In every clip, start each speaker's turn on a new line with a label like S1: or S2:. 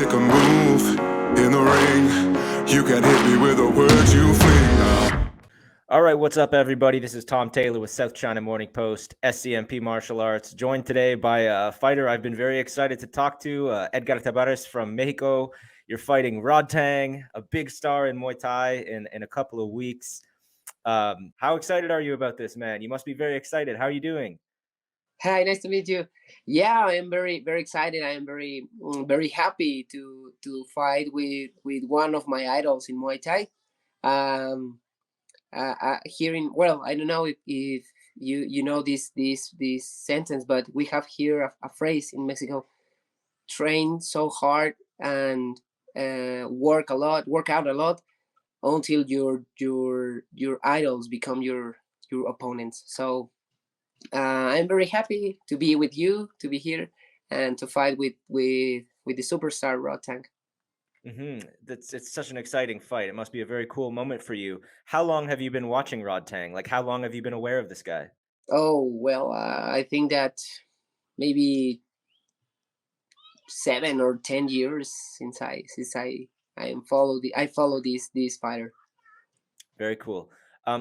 S1: Take a move in the ring. You can hit me with the words you fling.
S2: All right, what's up, everybody? This is Tom Taylor with South China Morning Post, SCMP Martial Arts, joined today by a fighter I've been very excited to talk to, Edgar Tabares from Mexico. You're fighting Rodtang, a big star in Muay Thai, in a couple of weeks. How excited are you about this, man? You must be very excited. How are you doing?
S3: Hi, nice to meet you. Yeah, I am very excited. I am very happy to fight with one of my idols in Muay Thai. Um, Hearing, well, I don't know if you know this sentence, but we have here a phrase in Mexico: train so hard and work out a lot until your idols become your opponents. So I'm very happy to be with you, to be here, and to fight with the superstar Rodtang.
S2: It's such an exciting fight. It must be a very cool moment for you. How long have you been watching Rodtang? Like, how long have you been aware of this guy?
S3: Oh well, I think that maybe 7 or 10 years I follow this fighter.
S2: Very cool.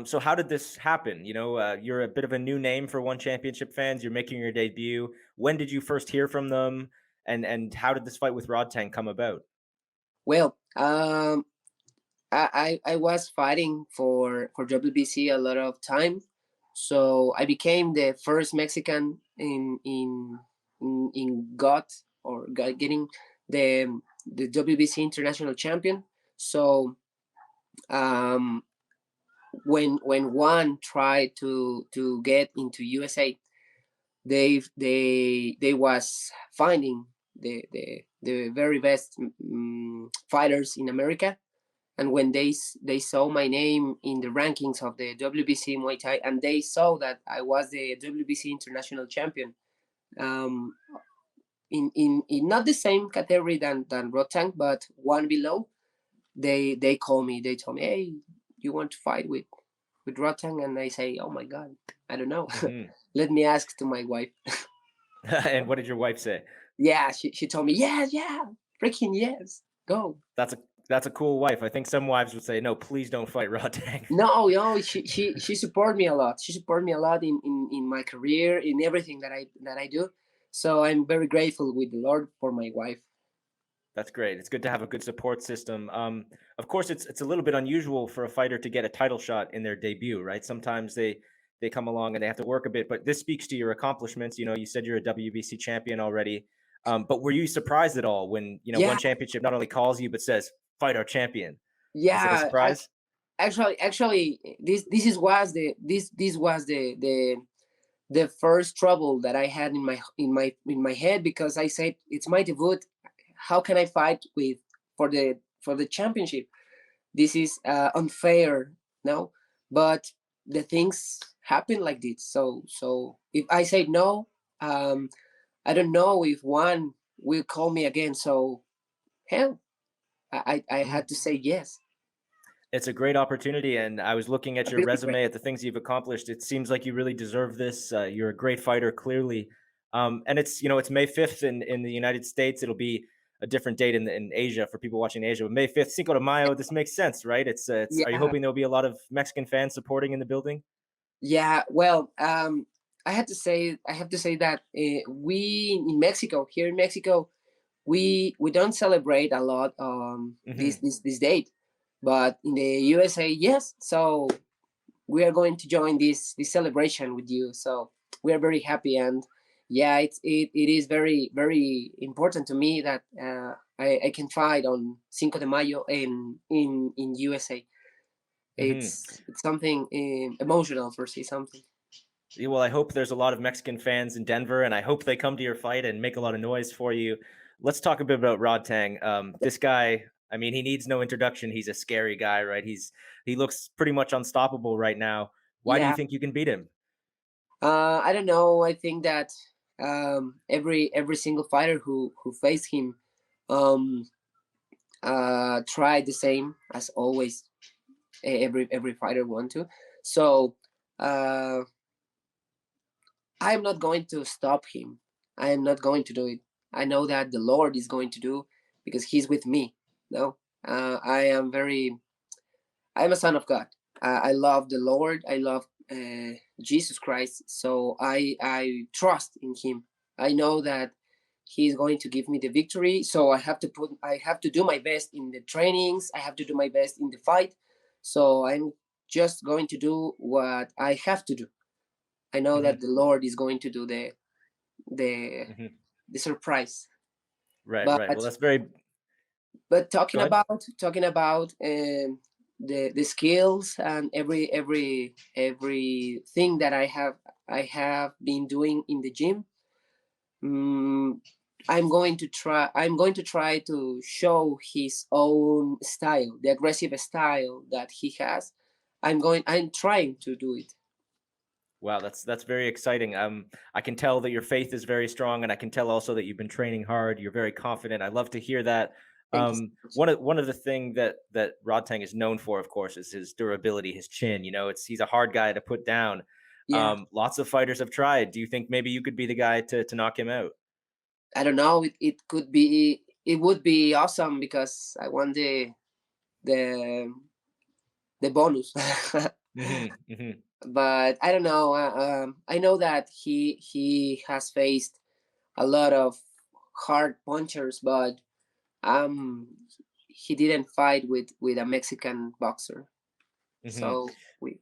S2: So how did this happen? You're a bit of a new name for One Championship fans. You're making your debut. When did you first hear from them? And how did this fight with Rodtang come about?
S3: Well, I was fighting for WBC a lot of time, so I became the first Mexican in getting the WBC international champion. So um, when one tried to get into USA, they was finding the very best fighters in America, and when they saw my name in the rankings of the WBC Muay Thai, and they saw that I was the WBC international champion, um, in not the same category than Rodtang, but one below, they call me. They told me, "Hey, you want to fight with Rodtang?" And I say, "Oh my God, I don't know.
S2: Hmm.
S3: Let me ask to my wife."
S2: And what did your wife say?
S3: Yeah, she told me, yeah, freaking yes, go.
S2: That's a that's a cool wife. I think some wives would say, "No, please don't fight Rodtang."
S3: No, she support me a lot. She support me a lot in my career, in everything that I do. So I'm very grateful with the Lord for my wife.
S2: That's great. It's good to have a good support system. Of course, it's a little bit unusual for a fighter to get a title shot in their debut, right? Sometimes they come along and they have to work a bit, but this speaks to your accomplishments. You said you're a WBC champion already. But were you surprised at all when
S3: Yeah,
S2: One Championship not only calls you but says fight our champion? Was it a
S3: yeah.
S2: surprise?
S3: Actually, this was the first trouble that I had in my head, because I said it's my debut. How can I fight for the championship? This is unfair, no? But the things happen like this. So if I say no, um, I don't know if one will call me again. So hell, I
S2: Mhm.
S3: had to say yes.
S2: It's a great opportunity, and I was looking at
S3: A
S2: your
S3: really great.
S2: resume, at the things you've accomplished. It seems like you really deserve this. You're a great fighter, clearly. And it's May 5th in the United States. It'll be a different date in Asia for people watching in Asia. But May 5th, Cinco de Mayo. This makes sense, right? It's. Are you
S3: Yeah,
S2: hoping there'll be a lot of Mexican fans supporting in the building?
S3: yeah. Well, I have to say that we in Mexico, here in Mexico, we don't celebrate a lot
S2: Hmm.
S3: this date, but in the USA, yes. So we are going to join this celebration with you. So we are very happy, and yeah, it is very important to me that I can fight on Cinco de Mayo in USA.
S2: Hmm.
S3: It's something emotional, for say something.
S2: Yeah, well, I hope there's a lot of Mexican fans in Denver, and I hope they come to your fight and make a lot of noise for you. Let's talk a bit about Rodtang. This guy, I mean, he needs no introduction. He's a scary guy, right? He looks pretty much unstoppable right now. Why do you
S3: Yeah,
S2: think you can beat him?
S3: I don't know. I think that every single fighter who faced him um, tried the same as always. Every fighter want to. So uh, I am not going to stop him. I am not going to do it. I know that the Lord is going to do, because He's with me. No, I am very. I'm a son of God. I love the Lord. I love Jesus Christ. So I trust in Him. I know that He's going to give me the victory. So I have to do my best in the trainings. I have to do my best in the fight. So I'm just going to do what I have to do. I know
S2: Mm-hmm.
S3: that the Lord is going to do the
S2: Mm-hmm.
S3: the surprise.
S2: Right,
S3: But
S2: right. Well, that's very.
S3: but
S2: Go ahead.
S3: talking about the skills and everything that I have been doing in the gym. um, I'm going to try to show his own style, the aggressive style that he has. I'm trying to do it.
S2: Wow, that's very exciting. I can tell that your faith is very strong, and I can tell also that you've been training hard. You're very confident. I love to hear that.
S3: Thank you so much.
S2: One of the thing that Rodtang is known for, of course, is his durability, his chin. You know, he's a hard guy to put down.
S3: Yeah,
S2: Lots of fighters have tried. Do you think maybe you could be the guy to knock him out?
S3: I don't know, it could be, it would be awesome because I want the the bonus.
S2: Hmm. Hmm.
S3: But I don't know. I know that he has faced a lot of hard punchers, but um, he didn't fight with a Mexican boxer.
S2: Hmm.
S3: So we,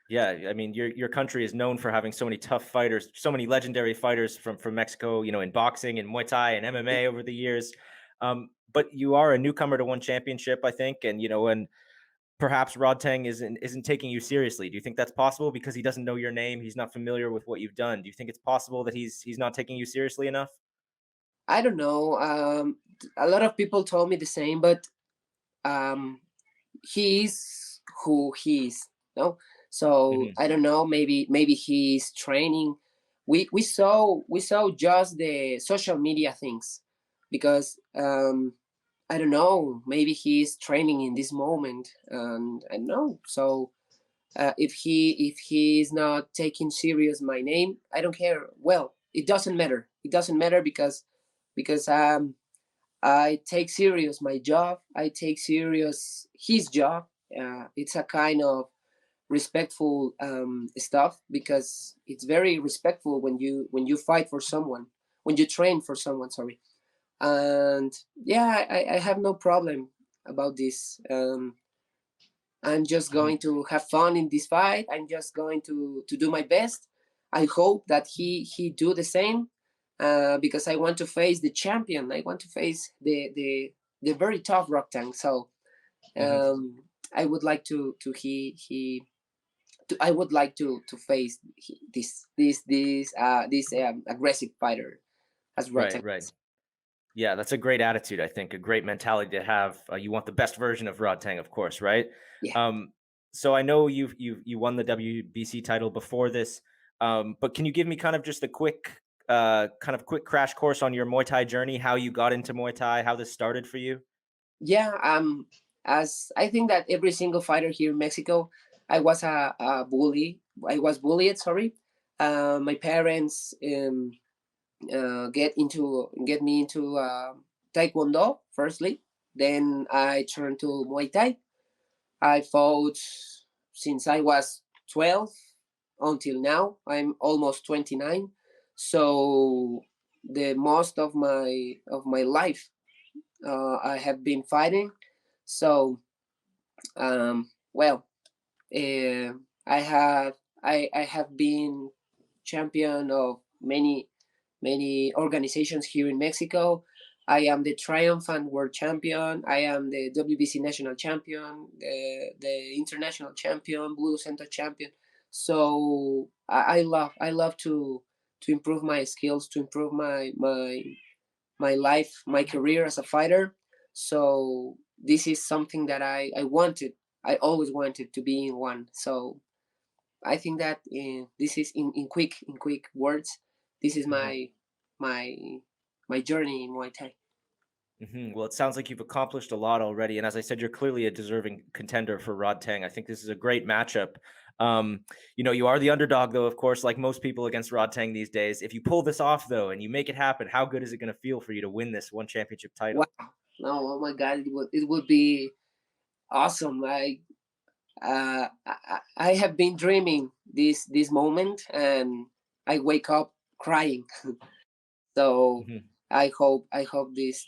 S2: Yeah, I mean, your country is known for having so many tough fighters, so many legendary fighters from Mexico. You know, in boxing and Muay Thai and MMA over the years. But you are a newcomer to one championship, I think, and and perhaps Rodtang isn't taking you seriously. Do you think that's possible because he doesn't know your name? He's not familiar with what you've done. Do you think it's possible that he's not taking you seriously enough?
S3: I don't know. A lot of people told me the same, but um, he is who he is. No, so
S2: Hmm.
S3: I don't know. Maybe he's training. We saw just the social media things, because I don't know. Maybe he's training in this moment, and I don't know. So if he is not taking serious my name, I don't care. Well, it doesn't matter. It doesn't matter because I take serious my job. I take serious his job. It's a kind of respectful stuff, because it's very respectful when you fight for someone, when you train for someone. Sorry. And yeah, I have no problem about this. I'm just
S2: Hmm.
S3: going to have fun in this fight. I'm just going to do my best. I hope that he do the same, because I want to face the champion. I want to face the very tough Rodtang. So
S2: Hmm.
S3: um, I would like I would like to face this aggressive fighter as
S2: Right,
S3: Rodtang.
S2: right. Yeah, that's a great attitude. I think a great mentality to have. You want the best version of Rodtang, of course, right?
S3: Yeah.
S2: Um, so I know you won the WBC title before this, but can you give me kind of just a quick crash course on your Muay Thai journey? How you got into Muay Thai? How this started for you?
S3: Yeah, as I think that every single fighter here in Mexico, I was a bully. I was bullied. Sorry, my parents get me into Taekwondo firstly. Then I turned to Muay Thai. I fought since I was 12 until now. I'm almost 29. So the most of my life I have been fighting. So well, I have I have been champion of many organizations here in Mexico. I am the triumphant world champion. I am the WBC national champion, the international champion, Blue Center champion. So I love to improve my skills, to improve my life, my career as a fighter. So this is something that I wanted. I always wanted to be in one. So I think that this is in quick words. This is
S2: Hmm.
S3: my my journey in Muay Thai.
S2: Well, it sounds like you've accomplished a lot already, and as I said, you're clearly a deserving contender for Rodtang. I think this is a great matchup. You are the underdog, though, of course, like most people against Rodtang these days. If you pull this off, though, and you make it happen, how good is it going to feel for you to win this one championship
S3: Wow!
S2: title?
S3: No, oh my God, it would be awesome. I have been dreaming this moment, and I wake up crying. So
S2: Hmm.
S3: I hope this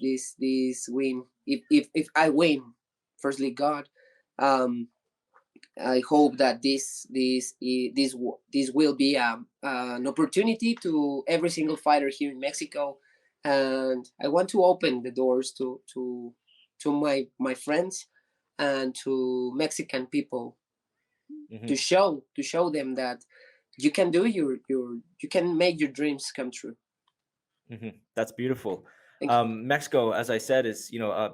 S3: win. If I win, firstly, God, um, I hope that this will be an opportunity to every single fighter here in Mexico, and I want to open the doors to my friends and to Mexican people
S2: Hmm.
S3: to show them that you can do you can make your dreams come true.
S2: That's beautiful.
S3: Thank you.
S2: Mexico, as I said, is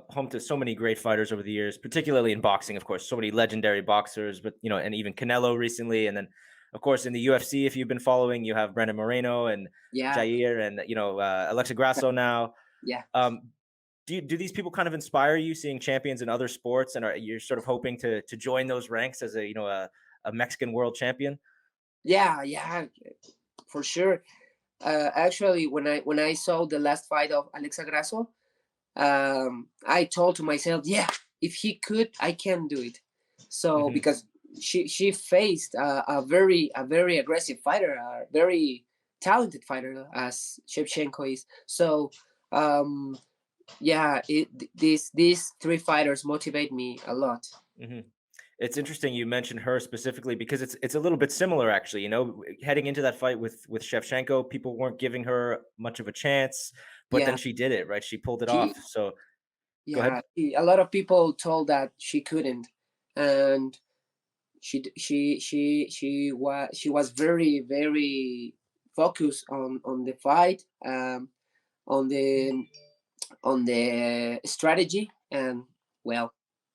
S2: home to so many great fighters over the years, particularly in boxing. Of course, so many legendary boxers, but and even Canelo recently, and then of course in the UFC, if you've been following, you have Brandon Moreno and
S3: Yeah,
S2: Jair, and Alexa Grasso now.
S3: yeah.
S2: Um, do these people kind of inspire you, seeing champions in other sports, and are you sort of hoping to join those ranks as a Mexican world champion?
S3: Yeah, for sure. Actually, when I saw the last fight of Alexa Grasso, I told to myself, yeah, if he could, I can do it. So
S2: Hmm.
S3: because she faced a very aggressive fighter, a very talented fighter as Shevchenko is. So um, yeah, these three fighters motivate me a lot.
S2: Hmm. It's interesting you mentioned her specifically because it's a little bit similar actually. Heading into that fight with Shevchenko, people weren't giving her much of a chance, but then
S3: Yeah,
S2: she did it, right? She pulled it
S3: she
S2: off. So go ahead.
S3: yeah, a lot of people told that she couldn't, and she was very focused on the fight, on the strategy, and well,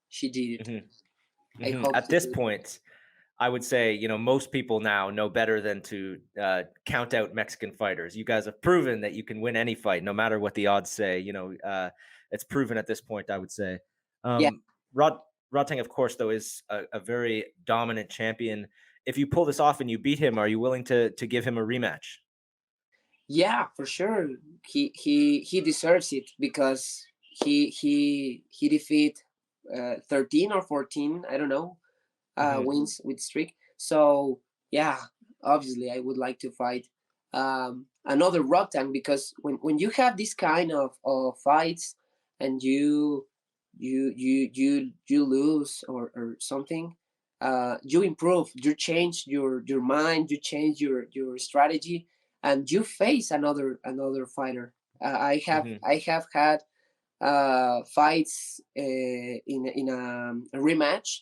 S3: she did it.
S2: Hmm.
S3: I hope
S2: At
S3: to
S2: this
S3: do it.
S2: point, I would say most people now know better than to count out Mexican fighters. You guys have proven that you can win any fight, no matter what the odds say. It's proven at this point. I would say.
S3: Yeah,
S2: Rod Rodtang, of course, though, is a very dominant champion. If you pull this off and you beat him, are you willing to give him a rematch?
S3: yeah, for sure. He deserves it because he defeat 13 or 14, I don't know,
S2: Hmm.
S3: wins with streak. So yeah, obviously I would like to fight another Rotan, because when you have this kind of fights, and you lose or something, you improve, you change your mind, you change your strategy, and you face another fighter.
S2: Hmm.
S3: I have had fights in a rematch,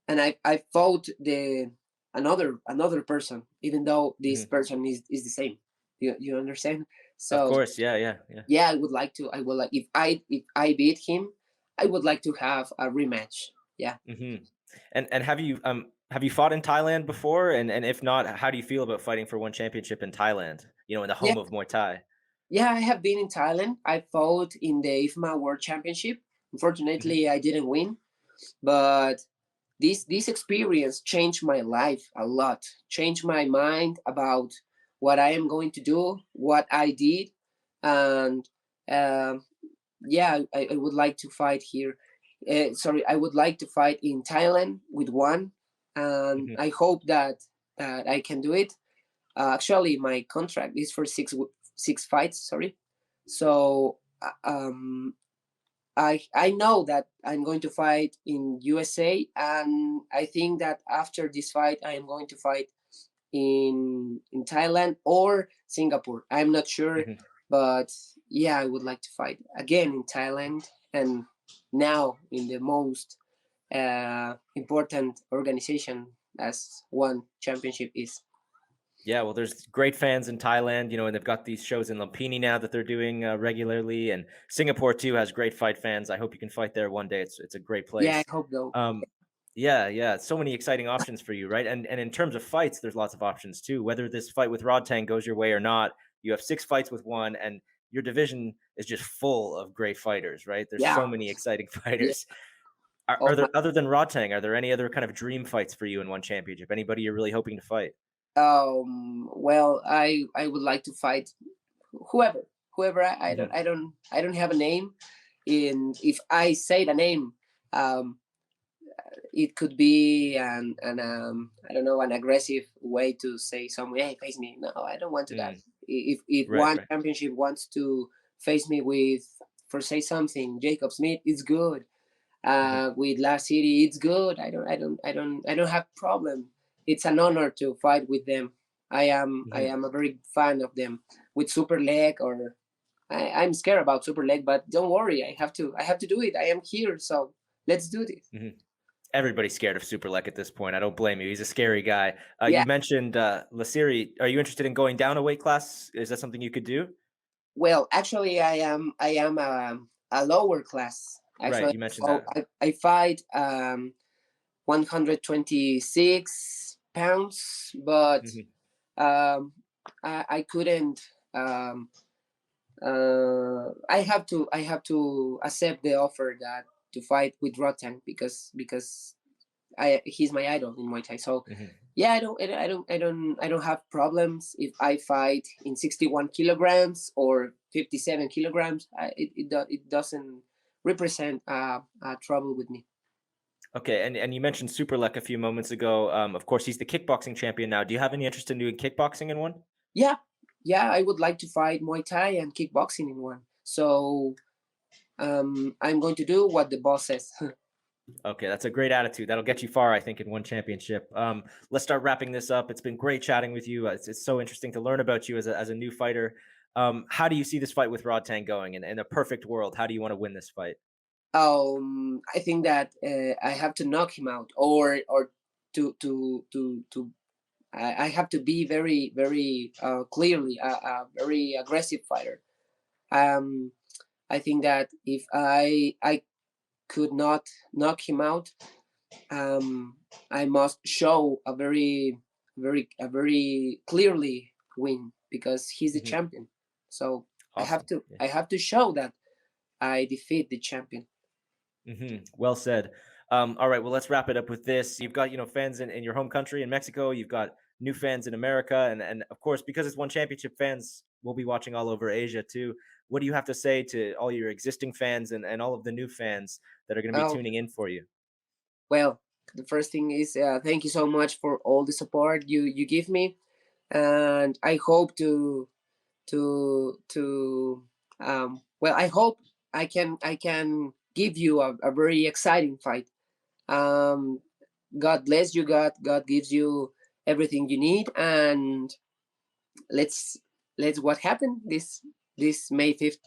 S3: and I fought the another person, even though this
S2: Hmm.
S3: person is the same. You understand?
S2: Of
S3: So
S2: course, yeah, yeah, yeah.
S3: yeah, I would like, if I beat him, I would like to have a rematch. Yeah.
S2: Hmm. And have you fought in Thailand before? And if not, how do you feel about fighting for one championship in Thailand? In the
S3: Yeah,
S2: home of Muay Thai.
S3: yeah, I have been in Thailand. I fought in the IFMA World Championship.
S2: Hmm.
S3: Unfortunately, I didn't win, but this experience changed my life a lot, changed my mind about what I am going to do, what I did, and um, yeah, I would like to fight here. Sorry, I would like to fight in Thailand with one, and
S2: Hmm.
S3: I hope that I can do it. Actually, my contract is for six fights. Sorry, so I know that I'm going to fight in USA, and I think that after this fight, I am going to fight in Thailand or Singapore. I'm not sure,
S2: Hmm.
S3: but yeah, I would like to fight again in Thailand, and now in the most important organization as one championship is.
S2: Yeah, well, there's great fans in Thailand, and they've got these shows in Lumpini now that they're doing regularly, and Singapore too has great fight fans. I hope you can fight there one day. It's a great
S3: Yeah, I
S2: place.
S3: hope though.
S2: Um, yeah, yeah, so many exciting options for you, right? And in terms of fights, there's lots of options too. Whether this fight with Rodtang goes your way or not, you have 6 fights with one, and your division is just full of great fighters, right? There's
S3: Yeah.
S2: so many exciting
S3: Yeah.
S2: fighters. Are,
S3: Oh
S2: are
S3: my.
S2: there, other than Rodtang, are there any other kind of dream fights for you in one championship? Anybody you're really hoping to fight?
S3: Well, I would like to fight whoever, whoever.
S2: Mhm.
S3: I don't have a name. In If I say the name, um, it could be an I don't know, an aggressive way to say someone, hey, face me. No, I don't want to that.
S2: Mm,
S3: If
S2: right,
S3: one
S2: right.
S3: championship wants to face me with, for say something, Jacob Smith, it's good.
S2: Mhm.
S3: With Last City, it's good. I don't have problem. It's an honor to fight with them. I
S2: Mhm.
S3: am a very fan of them. With Super Leg, or I'm scared about Super Leg, but don't worry, I have to do it. I am here, so let's do this.
S2: Mhm. Everybody's scared of Superlek at this point. I don't blame you. He's a scary guy.
S3: Yeah.
S2: You mentioned Lasiri. Are you interested in going down a weight class? Is that something you could do?
S3: Well, actually, I am a lower class.
S2: Right.
S3: Actually,
S2: You mentioned
S3: oh,
S2: that.
S3: I fight 126 pounds, but
S2: Mhm.
S3: um, I couldn't. Um, I have to accept the offer that to fight with Rodtang, because he's my idol in Muay Thai. So
S2: Mhm.
S3: yeah, I don't have problems if I fight in 61 kilograms or 57 kilograms. It doesn't represent a trouble with me.
S2: Okay, and you mentioned Superlek a few moments ago. Of course, he's the kickboxing champion now. Do you have any interest in doing kickboxing in one?
S3: Yeah, yeah, I would like to fight Muay Thai and kickboxing in one. So I'm going to do what the boss says.
S2: Okay, that's a great attitude. That'll get you far, I think, in one championship. Let's start wrapping this up. It's been great chatting with you. It's so interesting to learn about you as a new fighter. How do you see this fight with Rodtang going? In a perfect world, how do you want to win this fight?
S3: I think that I have to knock him out, or to I have to be very clearly a very aggressive fighter. Um, I think that if I could not knock him out, I must show a very clearly win, because he's the
S2: Mhm.
S3: champion. So
S2: Awesome.
S3: I have to show that I defeat the champion.
S2: Well said. All right, well, let's wrap it up with this. You've got, fans in your home country in Mexico. You've got new fans in America, and of course, because it's one championship, fans will be watching all over Asia too. What do you have to say to all your existing fans and all of the new fans that are going to be
S3: Oh,
S2: tuning in for you?
S3: well, the first thing is thank you so much for all the support you give me, and I hope to well, I hope I can give you a very exciting fight. Um, God bless you. God gives you everything you need, and let's let's what happened this May 5th.